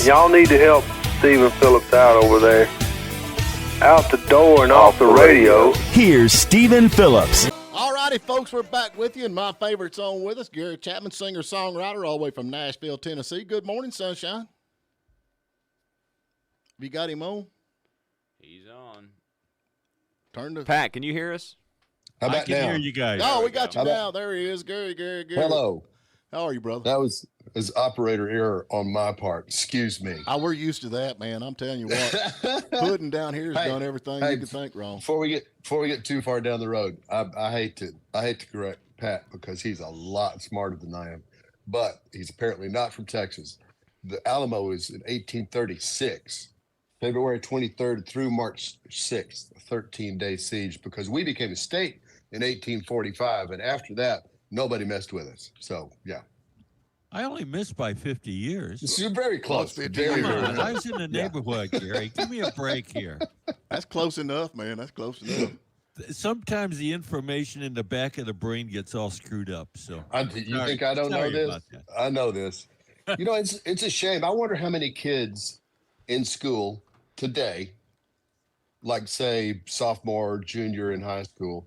Y'all need to help Stephen Phillips out over there. Out the door and off the radio. Here's Stephen Phillips. All righty, folks, we're back with you, and my favorite song with us, Gary Chapman, singer-songwriter, all the way from Nashville, Tennessee. Good morning, Sunshine. Have you got him on? He's on. Turn to Pat, can you hear us? How about I can now? hear you guys. Oh, we got you now. There he is, Gary. Hello. How are you, brother? That was operator error on my part. Excuse me. We're used to that, man. I'm telling you what. Pudding down here has done everything you could think wrong. Before we get too far down the road, I hate to correct Pat because he's a lot smarter than I am, but he's apparently not from Texas. The Alamo is in 1836, February 23rd through March 6th, a 13-day siege, because we became a state in 1845, and after that, nobody messed with us. So, yeah. I only missed by 50 years. You're very close. Close, Very, Come very on, close. I was in the neighborhood, Gary. Give me a break here. That's close enough, man. That's close enough. Sometimes the information in the back of the brain gets all screwed up. So You think I don't know Sorry this? about that. I know this. You know, it's a shame. I wonder how many kids in school today, like say sophomore, junior in high school,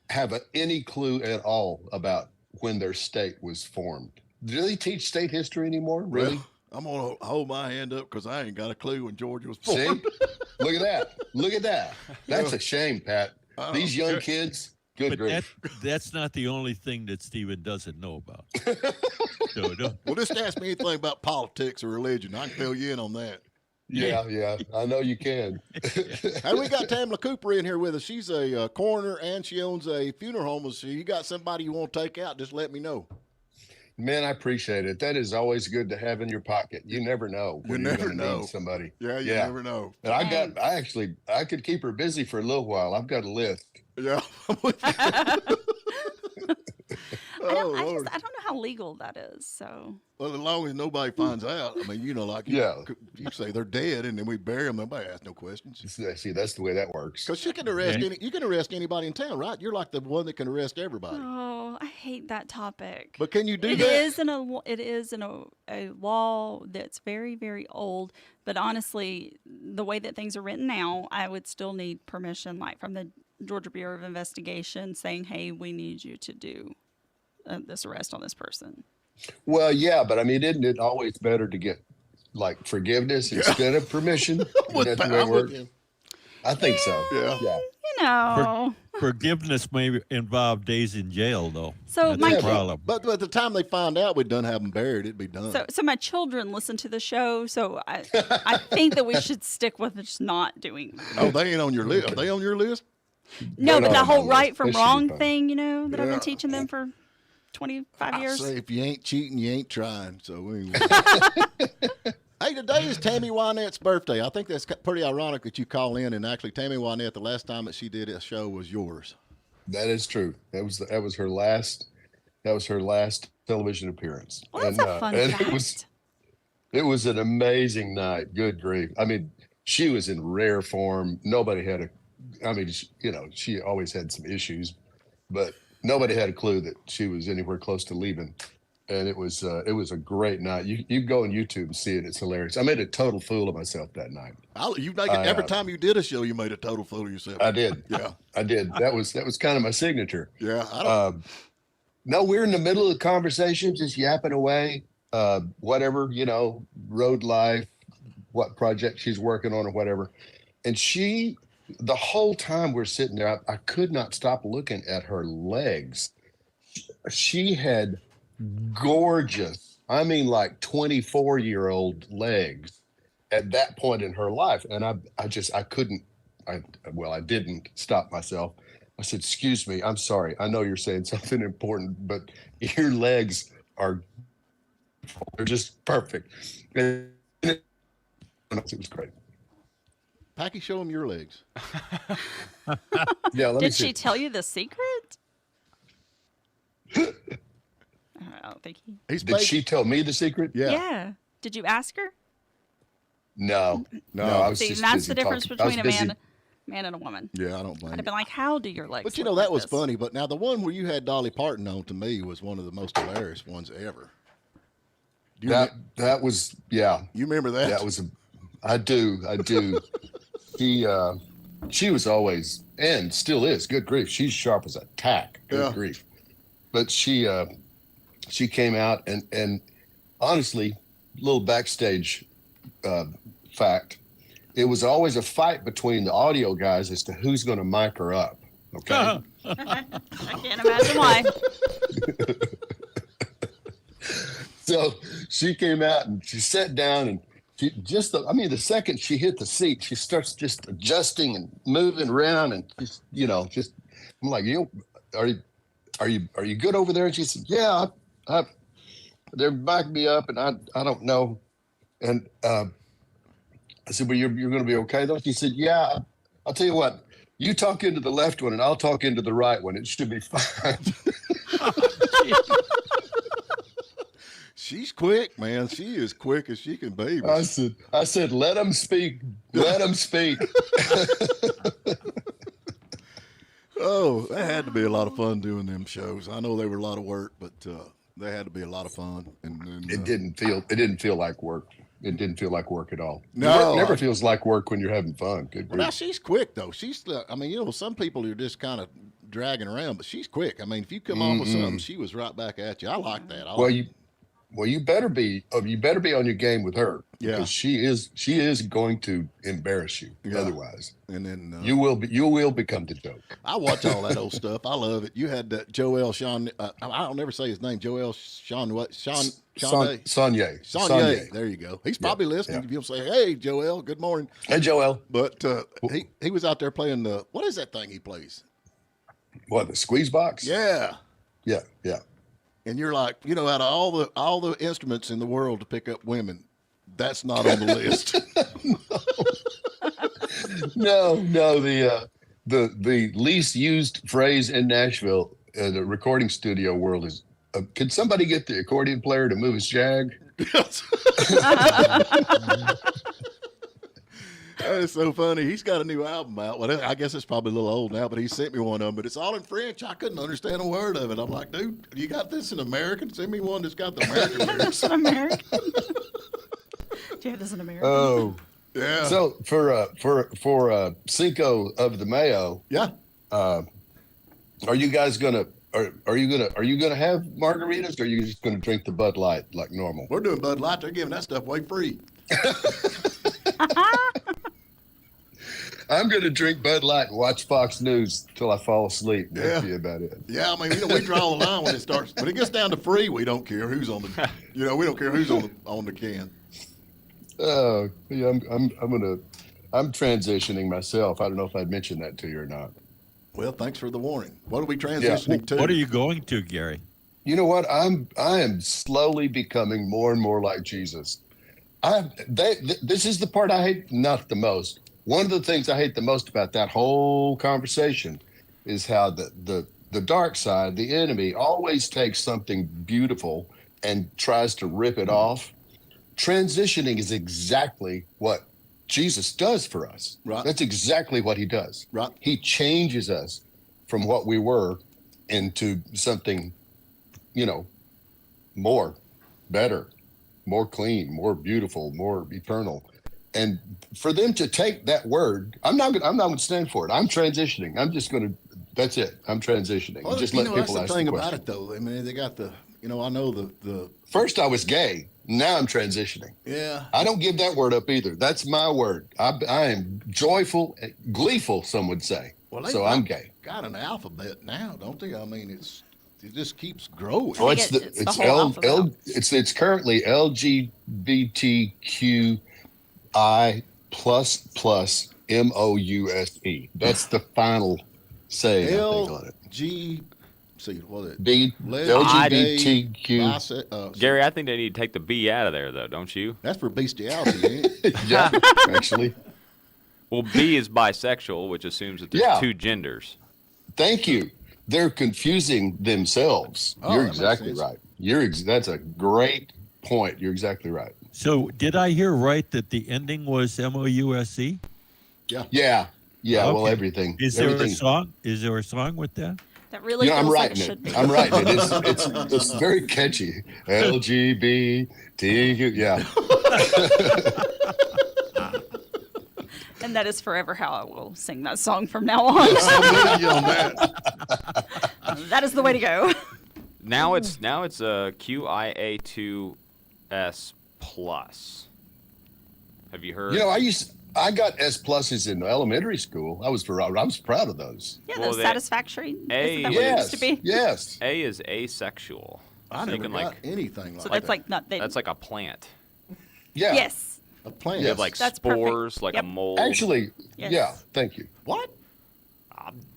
have any clue at all about when their state was formed. Do they teach state history anymore? Really? Well, I'm going to hold my hand up because I ain't got a clue when Georgia was formed. See? Look at that. Look at that. That's a shame, Pat. These young kids, good But grief. that's not the only thing that Stephen doesn't know about. No. Well, just ask me anything about politics or religion. I can fill you in on that. Yeah. I know you can. Hey, we got Tamla Cooper in here with us. She's a coroner and she owns a funeral home. So you got somebody you want to take out, just let me know. Man, I appreciate it. That is always good to have in your pocket. You never know when you're going to need somebody. Yeah, you never know. And I could keep her busy for a little while. I've got a list. Yeah. I don't know how legal that is. So, well, as long as nobody finds out, I mean, like you say they're dead, and then we bury them. Nobody asks no questions. See, that's the way that works. Because you can arrest you can arrest anybody in town, right? You're like the one that can arrest everybody. oh, I hate that topic. But can you do It that? it is in a law that's very, very old. But honestly, the way that things are written now, I would still need permission, like from the Georgia Bureau of Investigation, saying, "Hey, we need you to do this arrest on this person." Well, yeah, but I mean, isn't it always better to get like forgiveness instead of permission? That's the way it works. I think so. Yeah. You know. Forgiveness may involve days in jail, though. So That's my the problem. But by the time they find out we done have them buried, it'd be done. So my children listen to the show, so I think that we should stick with just not doing that. Oh, they ain't on your list. Are they on your list? No, but the whole right from That should be wrong fun. thing, that I've been teaching them for 25 I years. say if you ain't cheating, you ain't trying. So anyway. Hey, today is Tammy Wynette's birthday. I think that's pretty ironic that you call in, and actually Tammy Wynette, the last time that she did a show was yours. That is true. That was her last. That was her last television appearance. Well, that's a fun fact. It was an amazing night. Good grief. I mean, she was in rare form. Nobody had she always had some issues, but nobody had a clue that she was anywhere close to leaving. And it was a great night. You go on YouTube and see it. It's hilarious. I made a total fool of myself that night. Every time you did a show, you made a total fool of yourself. I did. Yeah, I did. That was kind of my signature. Yeah. No, we're in the middle of the conversation, just yapping away. Whatever, road life, what project she's working on or whatever. And the whole time we're sitting there, I could not stop looking at her legs. She had gorgeous, I mean, like 24-year-old legs at that point in her life. And I didn't stop myself. I said, "Excuse me, I'm sorry. I know you're saying something important, but your legs they're just perfect." And it was great. Packy, show them your legs. Yeah, let me Did see. she tell you the secret? I don't think he. Did she tell me the secret? Yeah. Did you ask her? No. I was See, just that's busy the difference talking. I was between a busy. man and a woman. Yeah, I don't blame I'd you. have been like, "How do your legs?" But look that like was this? funny. But now the one where you had Dolly Parton on, to me, was one of the most hilarious ones ever. That was, yeah. You remember that? That was, I do. She was always, and still is, good grief. She's sharp as a tack. Good grief. But she came out and honestly, little backstage fact, it was always a fight between the audio guys as to who's going to mic her up. Okay. I can't imagine why. So she came out and she sat down and she the second she hit the seat, she starts just adjusting and moving around and just I'm like, are you good over there? And she said, yeah, they're backing me up and I don't know. And I said, well, you're going to be okay though? She said, yeah, I'll tell you what, you talk into the left one and I'll talk into the right one. It should be fine. She's quick, man. She is quick as she can be. I said, let them speak. Let them speak. Oh, that had to be a lot of fun doing them shows. I know they were a lot of work, but they had to be a lot of fun. And It didn't feel like work. It didn't feel like work at all. No, it never feels like work when you're having fun. Good well, now grief. she's quick though. She's, some people are just kind of dragging around, but she's quick. I mean, if you come off with something, she was right back at you. I like that. You better be on your game with her. Yeah. Because she is going to embarrass you otherwise. And then you will become the joke. I watch all that old stuff. I love it. You had that Joel Sean. I don't never say his name. Joel Sean. What? Sonye. There you go. He's probably listening. You'll say, "Hey, Joel. Good morning." Hey, Joel. But he was out there playing the what is that thing he plays? What, the squeeze box? Yeah. Yeah. And you're like, out of all the instruments in the world to pick up women, that's not on the list. No. The least used phrase in Nashville, the recording studio world is, can somebody get the accordion player to move his jag? That is so funny. He's got a new album out. Well, I guess it's probably a little old now, but he sent me one of them. But it's all in French. I couldn't understand a word of it. I'm like, dude, you got this in American? Send me one that's got the American lyrics. This in American. Do you have this in American? Oh, Yeah. so for Cinco of the Mayo, are you guys gonna are you gonna have margaritas, or are you just gonna drink the Bud Light like normal? We're doing Bud Light. They're giving that stuff away free. I'm going to drink Bud Light and watch Fox News till I fall asleep. That'd be about it. Yeah, I mean, we draw the line when it starts. When it gets down to free, we don't care who's on the. We don't care who's on the can. Oh, yeah, I'm transitioning myself. I don't know if I'd mentioned that to you or not. Well, thanks for the warning. What are we transitioning to? What are you going to, Gary? You know what? I am slowly becoming more and more like Jesus. This is the part I hate not the most. One of the things I hate the most about that whole conversation is how the dark side, the enemy, always takes something beautiful and tries to rip it off. Transitioning is exactly what Jesus does for us. Right. That's exactly what he does. Right. He changes us from what we were into something, more, better, more clean, more beautiful, more eternal. And for them to take that word, I'm not going to stand for it. I'm transitioning. I'm just going to. That's it. I'm transitioning. Well, just let people that's ask the thing the about question. it, though. I mean, they got the. I know the. First, I was gay. Now I'm transitioning. Yeah. I don't give that word up either. That's my word. I am joyful, gleeful. Some would say. Well, so I'm gay. Got an alphabet now, don't they? I mean, it just keeps growing. Oh, it's the whole alphabet. It's currently LGBTQI plus MOUSE. That's the final say. I think on it. What is it? B LGBTQ. Gary, I think they need to take the B out of there, though, don't you? That's for bestiality, ain't it? Yeah, actually. Well, B is bisexual, which assumes that there's two genders. Thank you. They're confusing themselves. Oh, You're that makes exactly sense. right. That's a great point. You're exactly right. So did I hear right that the ending was MOUSE? Yeah. Well, Okay. everything. Is there everything. a song? Is there a song with that? That really I'm feels like writing it it. should be. I'm writing it. It's very catchy. LGBTQ. Yeah. And that is forever how I will sing that song from now on. I'm with you on that. That is the way to go. Now it's a QIA2S plus. Have you heard? You know, I got S pluses in elementary school. I was proud of those. Yeah, Well, those satisfactory. A- Isn't that what it used to be? Yes. A is asexual. I So you never can, got like, anything like So that. that's like not. that's like a plant. Yeah. Yes. a plant. You have like That's perfect. spores, like Yep. a mold. Actually, Yes. yeah. Thank you. What?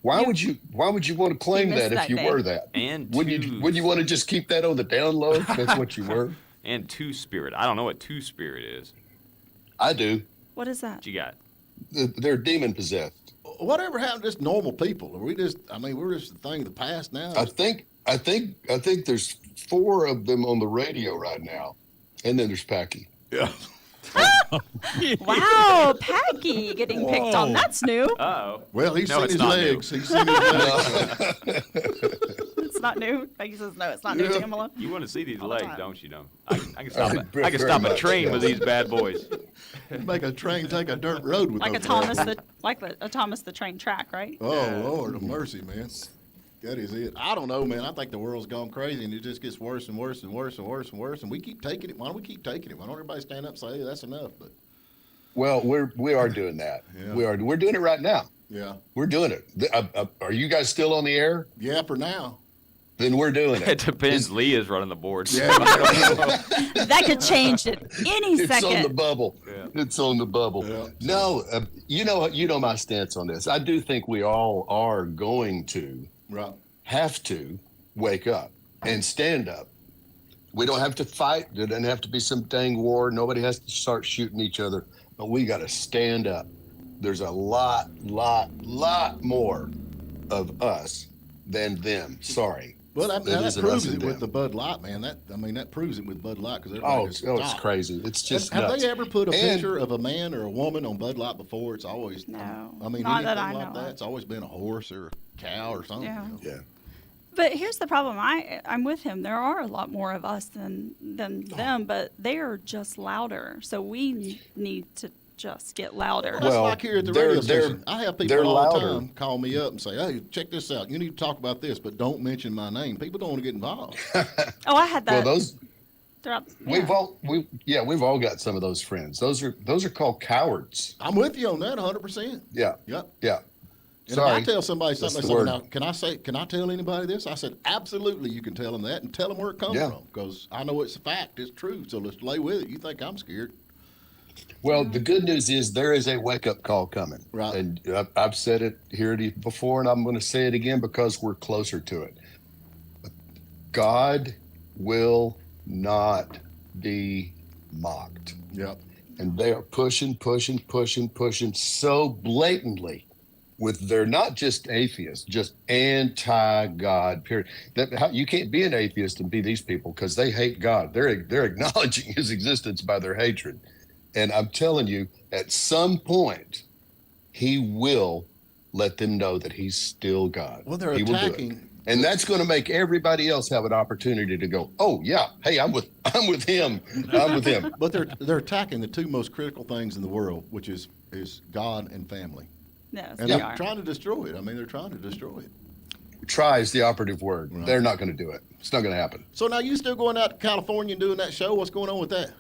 Why would you want to claim missed that if that you day. were that? And Wouldn't you want to just keep that on the down low? If that's what you were. And two spirit. I don't know what two spirit is. I do. What is that? What you got? They're demon possessed. Whatever happened to just normal people? Are we just? I mean, we're just a thing of the past now. I think there's 4 of them on the radio right now, and then there's Packy. Yeah. Wow, Packy getting picked on. Whoa. That's new. Uh-oh. Well, he's No, seen it's his not legs. He's seen his legs. It's not new. Packy says no, it's not new. Yeah. Leave him alone. You want to see these All the legs, time. don't you? I can stop. I Very can stop a much, train yeah. with these bad boys. Make a train take a dirt road with Like a those Thomas legs. a Thomas the Train track, right? Oh Lord of mercy, man. That is it. I don't know, man. I think the world's gone crazy, and it just gets worse and worse and worse and worse and worse. And we keep taking it. Why don't we keep taking it? Why don't everybody stand up and say, hey, that's enough? But Well, we are doing that. Yeah. We're doing it right now. yeah, We're doing it. Are you guys still on the air? yeah, for now. Then we're doing It it. depends. Lee is running the boards. Yeah, That could change at any It's on the second. bubble. Yeah. It's on the bubble. Yeah. No, you know my stance on this. I do think we all are going to right. have to wake up and stand up. We don't have to fight. There doesn't have to be some dang war. Nobody has to start shooting each other. But we got to stand up. There's a lot more of us than them. Sorry. Well, that is an proves us and it with them. the Bud Light, man. That proves it with Bud Light because Oh, it's crazy. It's just Have nuts. they ever put a And- picture of a man or a woman on Bud Light before? It's always No, I mean, not that anything I like know that. of. It's always been a horse or a cow or something. Yeah. Yeah. But here's the problem. I'm with him. There are a lot more of us than them, but they are just louder. So we need to just get louder. That's Well, like here at the they're- radio they're- station. I have they're people all the louder. time call me up and say, "Hey, check this out. You need to talk about this, but don't mention my name." People don't want to get involved. Oh, I had that. Well, those throughout. we've all got some of those friends. Those are called cowards. I'm with you on that 100%. Yeah. Yep. Yeah. And Sorry. if I tell somebody That's something, the they say, word. now, can I tell anybody this? I said, absolutely, you can tell them that and tell them where it comes Yeah. from because I know it's a fact. It's true. So let's lay with it. You think I'm scared? Well, the good news is there is a wake up call coming. Right. And I've said it here before, and I'm going to say it again because we're closer to it. God will not be mocked. Yep. And they are pushing so blatantly with they're not just atheists, just anti-God, period. You can't be an atheist and be these people because they hate God. They're acknowledging his existence by their hatred. And I'm telling you, at some point, he will let them know that he's still God. Well, they're He will do it. attacking. And that's going to make everybody else have an opportunity to go, oh yeah, hey, I'm with him. I'm with him. But they're attacking the two most critical things in the world, which is God and family. Yes, And they they're are. trying to destroy it. I mean, they're trying to destroy it. Try is the operative word. Right. They're not going to do it. It's not going to happen. So now you still going out to California and doing that show? What's going on with that?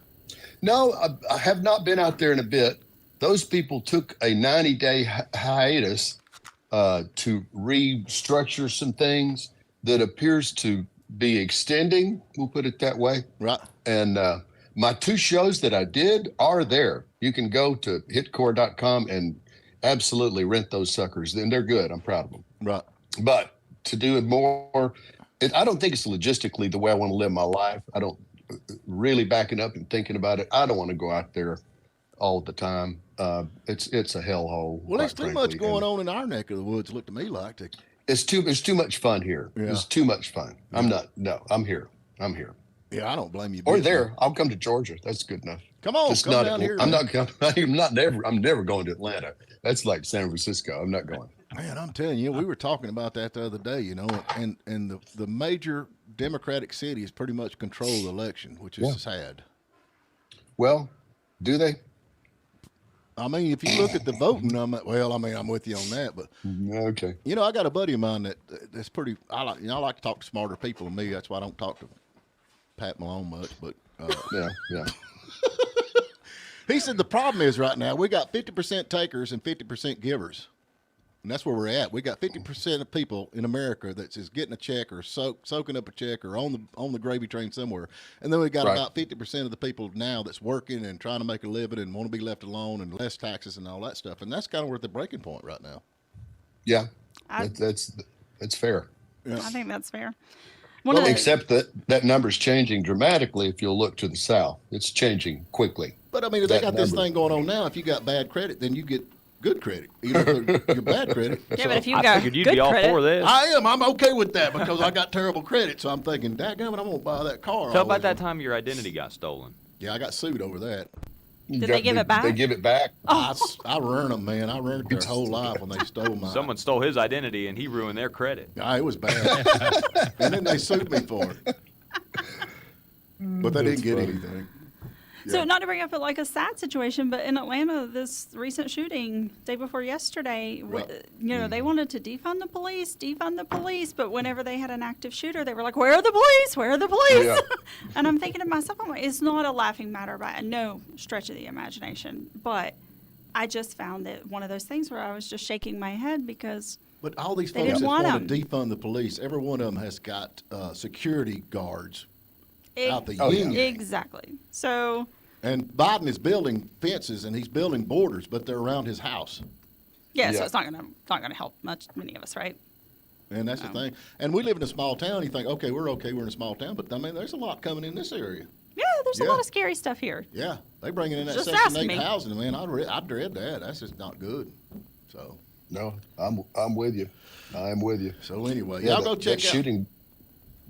No, I have not been out there in a bit. Those people took a 90-day hiatus to restructure some things that appears to be extending. We'll put it that way. Right. And my 2 shows that I did are there. You can go to hitcore.com and absolutely rent those suckers. And they're good. I'm proud of them. Right. But to do it more, I don't think it's logistically the way I want to live my life. I don't really backing up and thinking about it. I don't want to go out there all the time. It's a hellhole. Well, there's quite too much frankly. going And on in our neck of the woods. Look to me like to. It's too much fun here. Yeah. It's too much fun. I'm here. Yeah, I don't blame you. Or big there. time. I'll come to Georgia. That's good enough. Come on, come down here. I'm man. not. I'm never going to Atlanta. That's like San Francisco. I'm not going. Man, I'm telling you, we were talking about that the other day, you know, and the major Democratic cities pretty much control the election, which is sad. Well, do they? I mean, if you look at the voting, I'm with you on that, but okay. You know, I got a buddy of mine that's pretty. I like to talk to smarter people than me. That's why I don't talk to Pat Malone much. But yeah. He said the problem is right now we got 50% takers and 50% givers, and that's where we're at. We got 50% of people in America that's just getting a check or soaking up a check or on the gravy train somewhere, and then we got about 50% of the people now that's working and trying to make a living and want to be left alone and less taxes and all that stuff. And that's kind of where the breaking point right now. Yeah, that's fair. Yeah. I think that's fair. Well, except that number's changing dramatically. If you'll look to the south, it's changing quickly. But I mean, if they got this thing going on now, if you got bad credit, then you get good credit. Even if you're bad credit. Yeah, but if you I got figured you'd good be all credit, for this. I am. I'm okay with that because I got terrible credit. So I'm thinking, dadgummit, I won't buy that car. Tell about that time your identity got stolen. Yeah, I got sued over that. Did they give it back? They give it back. I ruined them, man. I ruined their whole life when they stole mine. Someone stole his identity and he ruined their credit. Yeah, it was bad. And then they sued me for it. But they didn't get anything. So not to bring up like a sad situation, but in Atlanta, this recent shooting day before yesterday, they wanted to defund the police, but whenever they had an active shooter, they were like, "Where are the police? Where are the police?" Yeah. And I'm thinking to myself, I'm like, it's not a laughing matter by no stretch of the imagination, but I just found it one of those things where I was just shaking my head because. But all these They folks didn't that want want to defund the police, every one of them has got security guards out the yeah. union. Exactly. So. And Biden is building fences and he's building borders, but they're around his house. Yeah, so it's not gonna help many of us, right? And that's the thing. And we live in a small town. You think, okay, we're in a small town, but I mean, there's a lot coming in this area. Yeah, there's a lot of scary stuff here. Yeah, they bringing in that Just Section ask 8 me. housing, man. I dread that. That's just not good. So. No, I'm with you. I'm with you. So anyway, y'all go check out shooting.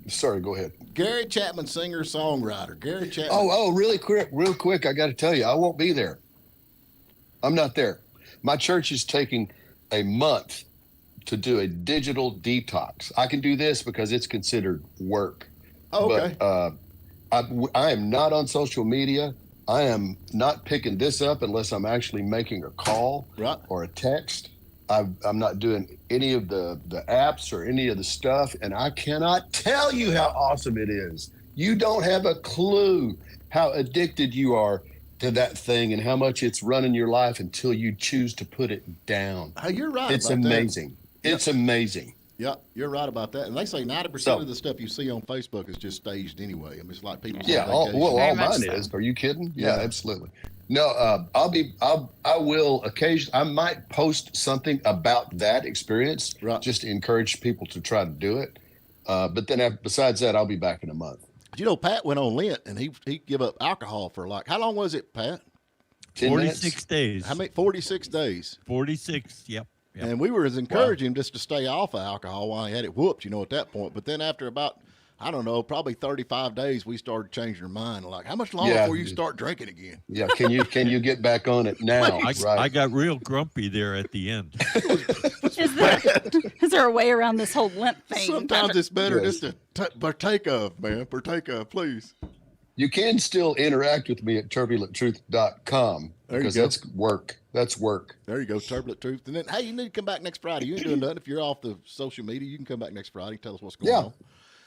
Sorry, go ahead. Gary Chapman, singer, songwriter. Gary Chapman. Oh, real quick. I got to tell you, I won't be there. I'm not there. My church is taking a month to do a digital detox. I can do this because it's considered work. Oh, okay. But I am not on social media. I am not picking this up unless I'm actually making a call or a text. I'm not doing any of the apps or any of the stuff, and I cannot tell you how awesome it is. You don't have a clue how addicted you are to that thing and how much it's running your life until you choose to put it down. You're right. It's about amazing. That. It's amazing. Yeah, you're right about that. And they say 90% of the stuff you see on Facebook is just staged anyway. I mean, it's like people. Yeah, all mine is. Are you kidding? Yeah, absolutely. No, I will occasionally. I might post something about that experience, just to encourage people to try to do it. But then, besides that, I'll be back in a month. You know, Pat went on Lent, and he give up alcohol for how long was it, Pat? 46 days. How many? 46 days. 46. Yep. And we were encouraging him just to stay off of alcohol while he had it whooped, at that point. But then after about, I don't know, probably 35 days, we started changing our mind. Like, how much longer before you start drinking again? Yeah, can you get back on it now? I got real grumpy there at the end. Is there a way around this whole Lent thing? Sometimes it's better just to partake of, man. Partake of, please. You can still interact with me at turbulenttruth.com because that's work. That's work. There you go, Turbulent Truth. And then, hey, you need to come back next Friday. You ain't doing nothing. If you're off the social media, you can come back next Friday. Tell us what's going on.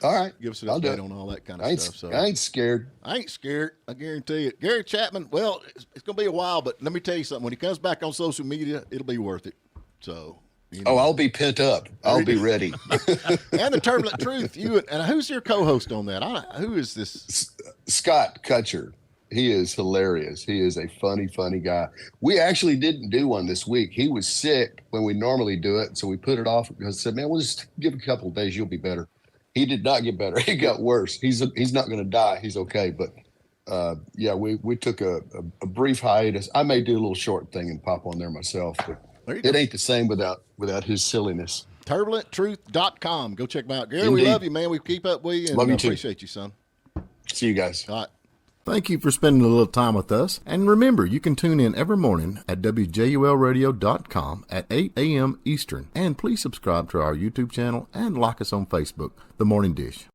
All right. Give us an update on all that kind of stuff. So I ain't scared. I ain't scared. I guarantee it. Gary Chapman, well, it's going to be a while, but let me tell you something. When he comes back on social media, it'll be worth it. So. I'll be pent up. I'll be ready. And the Turbulent Truth. And who's your co-host on that? Who is this? Scott Kutcher. He is hilarious. He is a funny guy. We actually didn't do one this week. He was sick when we normally do it, so we put it off because I said, man, we'll just give it a couple of days. You'll be better. He did not get better. He got worse. He's not going to die. He's okay. But we took a brief hiatus. I may do a little short thing and pop on there myself, but it ain't the same without his silliness. TurbulentTruth.com. Go check him out. Gary, Indeed. we love you, man. We keep up with you, and Love you I too. appreciate you, son. See you guys. All right. Thank you for spending a little time with us. And remember, you can tune in every morning at WJULradio.com at 8 a.m. Eastern. And please subscribe to our YouTube channel and like us on Facebook, The Morning Dish.